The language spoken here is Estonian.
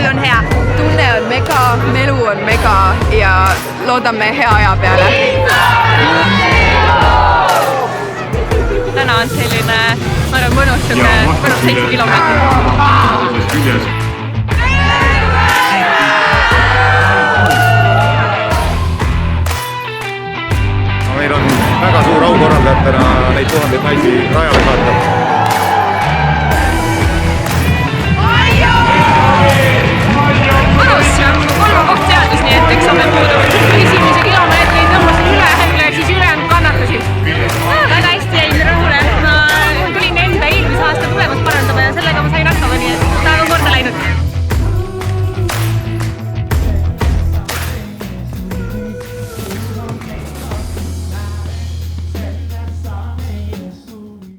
on hea, tunne on mega, melu on mega ja loodame hea aja peale. Täna on selline, ma arvan, mõnus 7 kilomeetrit. Meil on väga suur au korraldajatena neid tuhandeid naisi rajale saata.